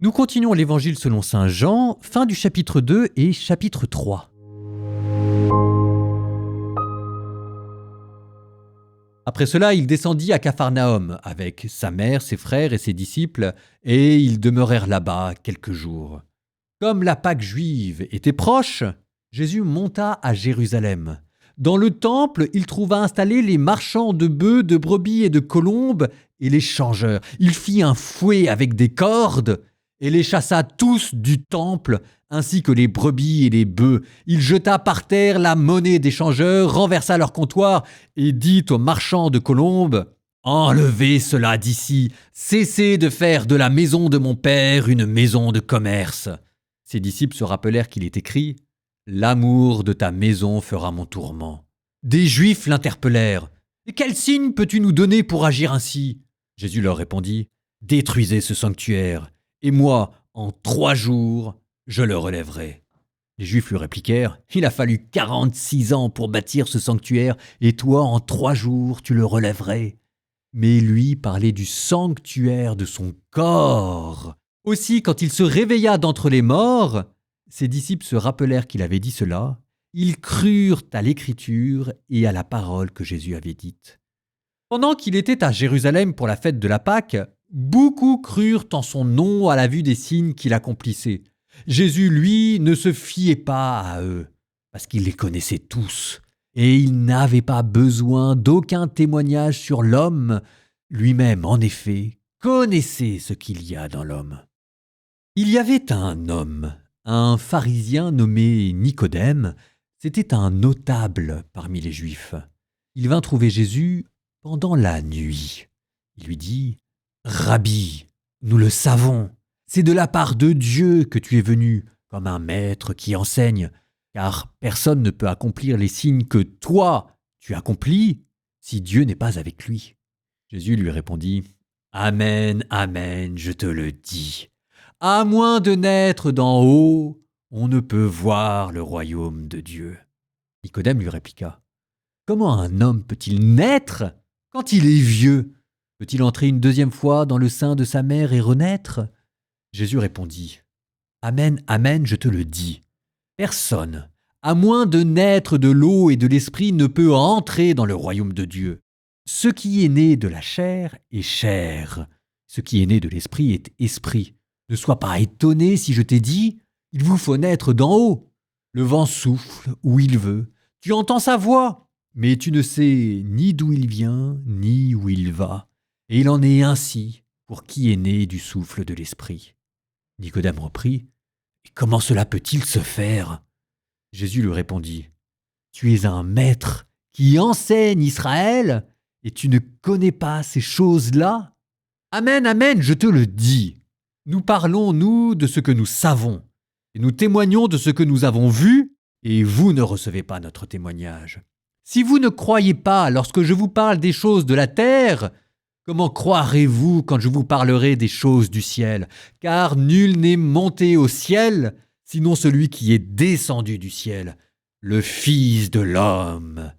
Nous continuons l'évangile selon saint Jean, fin du chapitre 2 et chapitre 3. Après cela, il descendit à Capharnaüm avec sa mère, ses frères et ses disciples, et ils demeurèrent là-bas quelques jours. Comme la Pâque juive était proche, Jésus monta à Jérusalem. Dans le temple, il trouva installés les marchands de bœufs, de brebis et de colombes, et les changeurs. Il fit un fouet avec des cordes, et les chassa tous du temple, ainsi que les brebis et les bœufs. Il jeta par terre la monnaie des changeurs, renversa leur comptoir, et dit aux marchands de colombes : « Enlevez cela d'ici, cessez de faire de la maison de mon père une maison de commerce. » Ses disciples se rappelèrent qu'il est écrit : « L'amour de ta maison fera mon tourment. » Des Juifs l'interpellèrent : « Et quel signe peux-tu nous donner pour agir ainsi ?» Jésus leur répondit : « Détruisez ce sanctuaire, et moi, en 3 jours, je le relèverai. » Les Juifs lui répliquèrent : « Il a fallu 46 ans pour bâtir ce sanctuaire, et toi, en 3 jours, tu le relèverais. » Mais lui parlait du sanctuaire de son corps. Aussi, quand il se réveilla d'entre les morts, ses disciples se rappelèrent qu'il avait dit cela. Ils crurent à l'écriture et à la parole que Jésus avait dite. Pendant qu'il était à Jérusalem pour la fête de la Pâque, beaucoup crurent en son nom à la vue des signes qu'il accomplissait. Jésus, lui, ne se fiait pas à eux, parce qu'il les connaissait tous, et il n'avait pas besoin d'aucun témoignage sur l'homme. Lui-même, en effet, connaissait ce qu'il y a dans l'homme. Il y avait un homme, un pharisien nommé Nicodème. C'était un notable parmi les Juifs. Il vint trouver Jésus pendant la nuit. Il lui dit : « Rabbi, nous le savons, c'est de la part de Dieu que tu es venu, comme un maître qui enseigne, car personne ne peut accomplir les signes que toi, tu accomplis, si Dieu n'est pas avec lui. » Jésus lui répondit : « Amen, amen, je te le dis. À moins de naître d'en haut, on ne peut voir le royaume de Dieu. » Nicodème lui répliqua : « Comment un homme peut-il naître quand il est vieux ? Peut-il entrer une 2e fois dans le sein de sa mère et renaître ?» Jésus répondit : « Amen, amen, je te le dis. Personne, à moins de naître de l'eau et de l'esprit, ne peut entrer dans le royaume de Dieu. Ce qui est né de la chair est chair. Ce qui est né de l'esprit est esprit. Ne sois pas étonné si je t'ai dit : il vous faut naître d'en haut. Le vent souffle où il veut. Tu entends sa voix, mais tu ne sais ni d'où il vient, ni où il va. Et il en est ainsi pour qui est né du souffle de l'esprit. » Nicodème reprit : « Et comment cela peut-il se faire ?» Jésus lui répondit : « Tu es un maître qui enseigne Israël, et tu ne connais pas ces choses-là ? Amen, amen, je te le dis. Nous parlons, nous, de ce que nous savons, et nous témoignons de ce que nous avons vu, et vous ne recevez pas notre témoignage. Si vous ne croyez pas lorsque je vous parle des choses de la terre, comment croirez-vous quand je vous parlerai des choses du ciel ? Car nul n'est monté au ciel, sinon celui qui est descendu du ciel, le Fils de l'homme.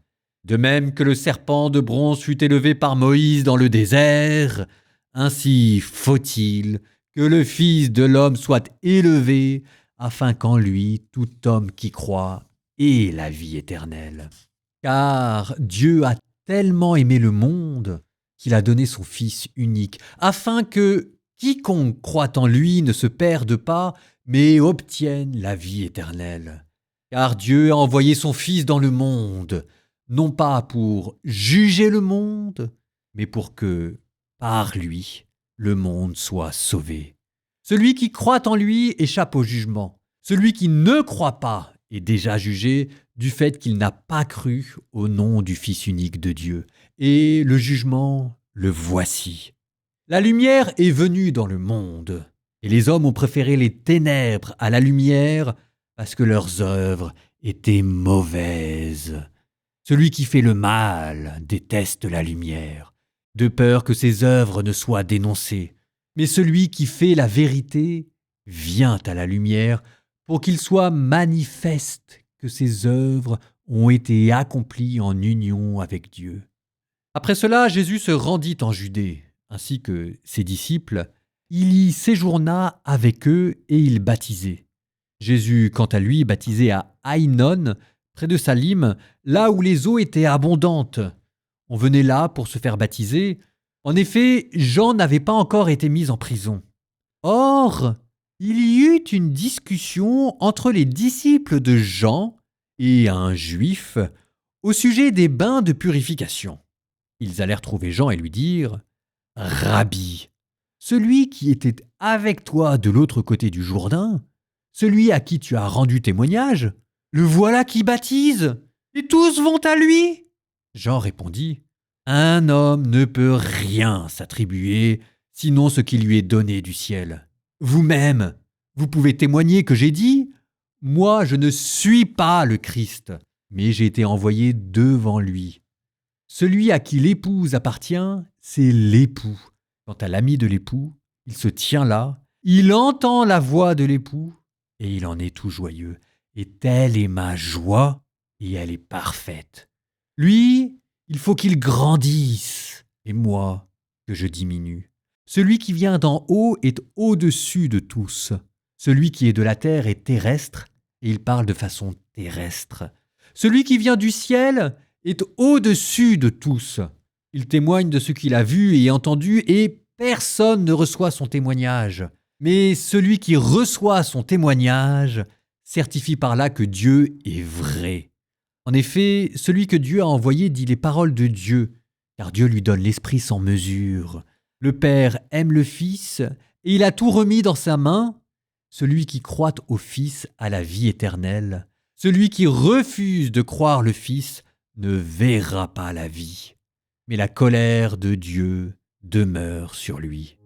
De même que le serpent de bronze fut élevé par Moïse dans le désert, ainsi faut-il que le Fils de l'homme soit élevé, afin qu'en lui tout homme qui croit ait la vie éternelle. Car Dieu a tellement aimé le monde qu'il a donné son Fils unique, afin que quiconque croit en lui ne se perde pas, mais obtienne la vie éternelle. Car Dieu a envoyé son Fils dans le monde, non pas pour juger le monde, mais pour que, par lui, le monde soit sauvé. Celui qui croit en lui échappe au jugement. Celui qui ne croit pas est déjà jugé du fait qu'il n'a pas cru au nom du Fils unique de Dieu. Et le jugement, le voici. La lumière est venue dans le monde, et les hommes ont préféré les ténèbres à la lumière parce que leurs œuvres étaient mauvaises. Celui qui fait le mal déteste la lumière, de peur que ses œuvres ne soient dénoncées. Mais celui qui fait la vérité vient à la lumière pour qu'il soit manifeste que ses œuvres ont été accomplies en union avec Dieu. Après cela, Jésus se rendit en Judée, ainsi que ses disciples, il y séjourna avec eux et il baptisait. Jésus, quant à lui, baptisait à Aïnon, près de Salim, là où les eaux étaient abondantes. On venait là pour se faire baptiser. En effet, Jean n'avait pas encore été mis en prison. Or, il y eut une discussion entre les disciples de Jean et un juif au sujet des bains de purification. Ils allèrent trouver Jean et lui dirent « Rabbi, celui qui était avec toi de l'autre côté du Jourdain, celui à qui tu as rendu témoignage, le voilà qui baptise, et tous vont à lui. » Jean répondit « Un homme ne peut rien s'attribuer, sinon ce qui lui est donné du ciel. Vous-même, vous pouvez témoigner que j'ai dit « Moi, je ne suis pas le Christ, mais j'ai été envoyé devant lui. » Celui à qui l'épouse appartient, c'est l'époux. Quant à l'ami de l'époux, il se tient là, il entend la voix de l'époux, et il en est tout joyeux. Et telle est ma joie, et elle est parfaite. Lui, il faut qu'il grandisse, et moi, que je diminue. Celui qui vient d'en haut est au-dessus de tous. Celui qui est de la terre est terrestre, et il parle de façon terrestre. Celui qui vient du ciel est au-dessus de tous. Il témoigne de ce qu'il a vu et entendu, et personne ne reçoit son témoignage. Mais celui qui reçoit son témoignage certifie par là que Dieu est vrai. En effet, celui que Dieu a envoyé dit les paroles de Dieu, car Dieu lui donne l'Esprit sans mesure. Le Père aime le Fils, et il a tout remis dans sa main. Celui qui croit au Fils a la vie éternelle. Celui qui refuse de croire le Fils ne verra pas la vie, mais la colère de Dieu demeure sur lui.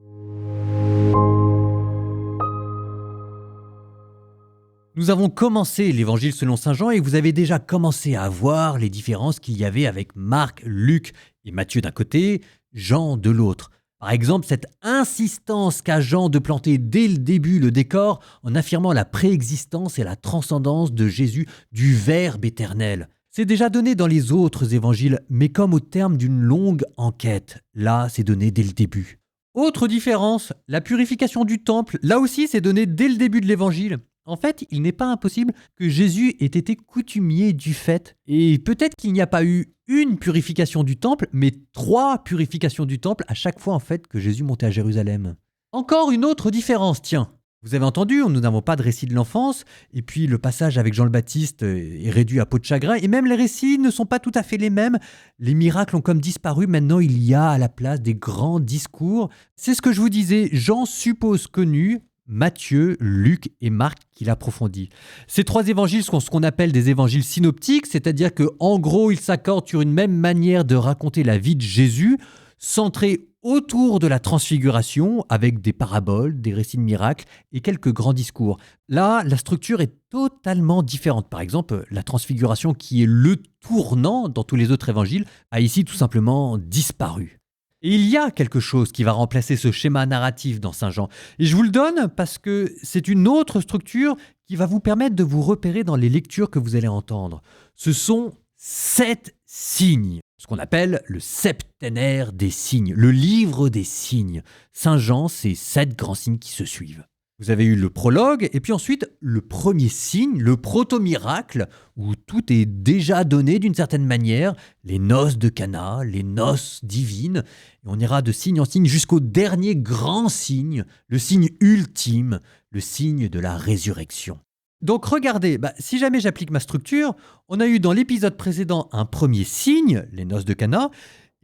Nous avons commencé l'évangile selon saint Jean et vous avez déjà commencé à voir les différences qu'il y avait avec Marc, Luc et Matthieu d'un côté, Jean de l'autre. Par exemple, cette insistance qu'a Jean de planter dès le début le décor en affirmant la préexistence et la transcendance de Jésus du Verbe éternel. C'est déjà donné dans les autres évangiles, mais comme au terme d'une longue enquête. Là, c'est donné dès le début. Autre différence, la purification du temple, là aussi c'est donné dès le début de l'évangile. En fait, il n'est pas impossible que Jésus ait été coutumier du fait. Et peut-être qu'il n'y a pas eu une purification du temple, mais 3 purifications du temple à chaque fois en fait que Jésus montait à Jérusalem. Encore une autre différence, tiens. Vous avez entendu, nous n'avons pas de récit de l'enfance, et puis le passage avec Jean le Baptiste est réduit à peau de chagrin, et même les récits ne sont pas tout à fait les mêmes. Les miracles ont comme disparu, maintenant il y a à la place des grands discours. C'est ce que je vous disais, Jean suppose connu, Matthieu, Luc et Marc qui l'approfondit. Ces 3 évangiles sont ce qu'on appelle des évangiles synoptiques, c'est-à-dire qu'en gros, ils s'accordent sur une même manière de raconter la vie de Jésus, centrée autour de la transfiguration, avec des paraboles, des récits de miracles et quelques grands discours. Là, la structure est totalement différente. Par exemple, la transfiguration, qui est le tournant dans tous les autres évangiles, a ici tout simplement disparu. Et il y a quelque chose qui va remplacer ce schéma narratif dans Saint Jean. Et je vous le donne parce que c'est une autre structure qui va vous permettre de vous repérer dans les lectures que vous allez entendre. Ce sont 7 signes, ce qu'on appelle le septénaire des signes, le livre des signes. Saint Jean, c'est 7 grands signes qui se suivent. Vous avez eu le prologue et puis ensuite le premier signe, le proto-miracle, où tout est déjà donné d'une certaine manière, les noces de Cana, les noces divines. Et on ira de signe en signe jusqu'au dernier grand signe, le signe ultime, le signe de la résurrection. Donc regardez, si jamais j'applique ma structure, on a eu dans l'épisode précédent un premier signe, les noces de Cana,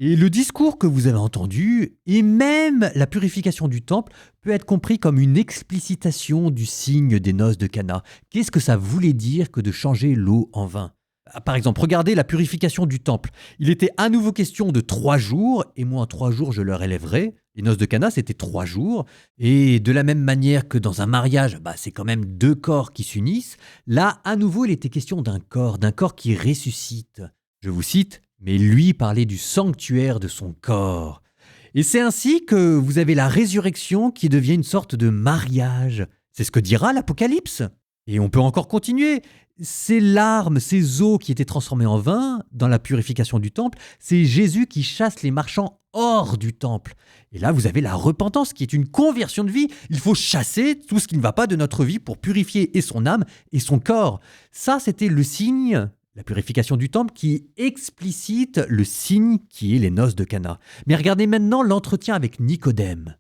et le discours que vous avez entendu, et même la purification du temple, peut être compris comme une explicitation du signe des noces de Cana. Qu'est-ce que ça voulait dire que de changer l'eau en vin ? Par exemple, regardez la purification du temple. Il était à nouveau question de 3 jours, et moi en 3 jours je leur élèverai. Les noces de Cana, c'était 3 jours. Et de la même manière que dans un mariage, c'est quand même 2 corps qui s'unissent. Là, à nouveau, il était question d'un corps qui ressuscite. Je vous cite, « Mais lui parlait du sanctuaire de son corps. » Et c'est ainsi que vous avez la résurrection qui devient une sorte de mariage. C'est ce que dira l'Apocalypse. Et on peut encore continuer. Ces larmes, ces eaux qui étaient transformées en vin dans la purification du temple, c'est Jésus qui chasse les marchands hors du temple. Et là, vous avez la repentance qui est une conversion de vie. Il faut chasser tout ce qui ne va pas de notre vie pour purifier et son âme et son corps. Ça, c'était le signe, la purification du temple, qui explicite le signe qui est les noces de Cana. Mais regardez maintenant l'entretien avec Nicodème.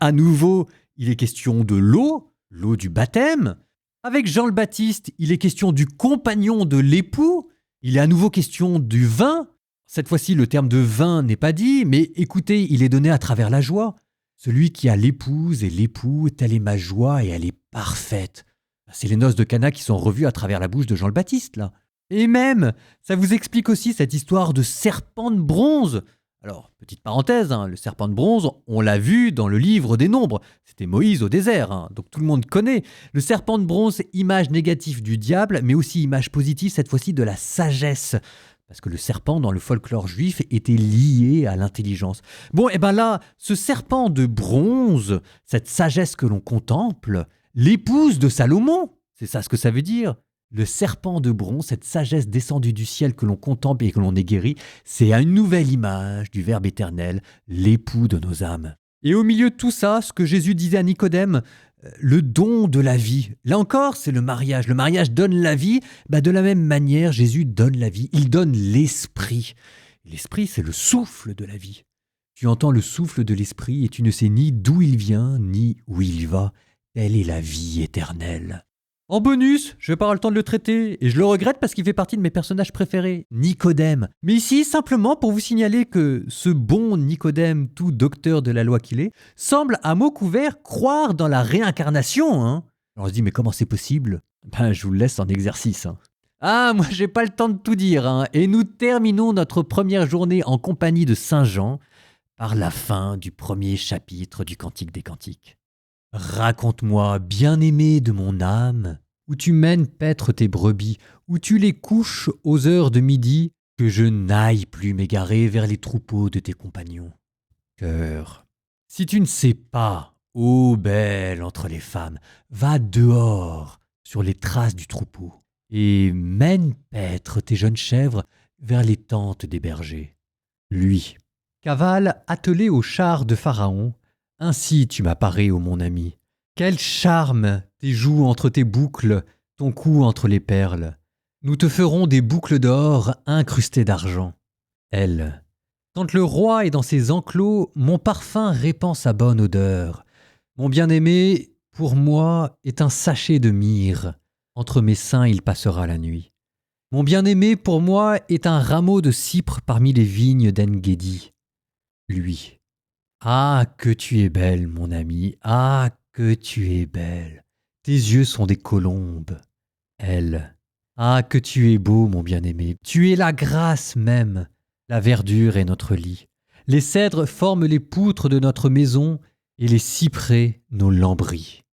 À nouveau, il est question de l'eau du baptême. Avec Jean le Baptiste, il est question du compagnon de l'époux. Il est à nouveau question du vin. Cette fois-ci, le terme de vin n'est pas dit, mais écoutez, il est donné à travers la joie. Celui qui a l'épouse et l'époux, telle est ma joie et elle est parfaite. C'est les noces de Cana qui sont revues à travers la bouche de Jean le Baptiste, là. Et même, ça vous explique aussi cette histoire de serpent de bronze. Alors, petite parenthèse, le serpent de bronze, on l'a vu dans le livre des Nombres. C'était Moïse au désert, donc tout le monde connaît. Le serpent de bronze, image négative du diable, mais aussi image positive, cette fois-ci, de la sagesse. Parce que le serpent, dans le folklore juif, était lié à l'intelligence. Bon, et bien là, ce serpent de bronze, cette sagesse que l'on contemple, l'épouse de Salomon, c'est ça ce que ça veut dire. Le serpent de bronze, cette sagesse descendue du ciel que l'on contemple et que l'on est guéri, c'est une nouvelle image du Verbe éternel, l'époux de nos âmes. Et au milieu de tout ça, ce que Jésus disait à Nicodème, le don de la vie. Là encore, c'est le mariage. Le mariage donne la vie. De la même manière, Jésus donne la vie. Il donne l'esprit. L'esprit, c'est le souffle de la vie. Tu entends le souffle de l'esprit et tu ne sais ni d'où il vient, ni où il va. Telle est la vie éternelle. En bonus, je vais pas avoir le temps de le traiter, et je le regrette parce qu'il fait partie de mes personnages préférés, Nicodème. Mais ici, simplement pour vous signaler que ce bon Nicodème, tout docteur de la loi qu'il est, semble à mots couverts croire dans la réincarnation. Alors on se dit, mais comment c'est possible ? Je vous le laisse en exercice. Ah, moi j'ai pas le temps de tout dire, et nous terminons notre première journée en compagnie de Saint Jean par la fin du premier chapitre du Cantique des Cantiques. Raconte-moi, bien-aimé de mon âme, où tu mènes paître tes brebis, où tu les couches aux heures de midi, que je n'aille plus m'égarer vers les troupeaux de tes compagnons. Cœur, si tu ne sais pas, ô belle entre les femmes, va dehors sur les traces du troupeau, et mène paître tes jeunes chèvres vers les tentes des bergers. Lui, cavale attelé au char de Pharaon, ainsi tu m'apparais, ô mon ami. Quel charme, tes joues entre tes boucles, ton cou entre les perles. Nous te ferons des boucles d'or incrustées d'argent. Elle, quand le roi est dans ses enclos, mon parfum répand sa bonne odeur. Mon bien-aimé, pour moi, est un sachet de myrrhe. Entre mes seins, il passera la nuit. Mon bien-aimé, pour moi, est un rameau de cypre parmi les vignes d'En-Guédi. Lui. Ah, que tu es belle, mon ami, ah, que tu es belle. Tes yeux sont des colombes. Elle. Ah, que tu es beau, mon bien-aimé. Tu es la grâce même. La verdure est notre lit. Les cèdres forment les poutres de notre maison et les cyprès nos lambris.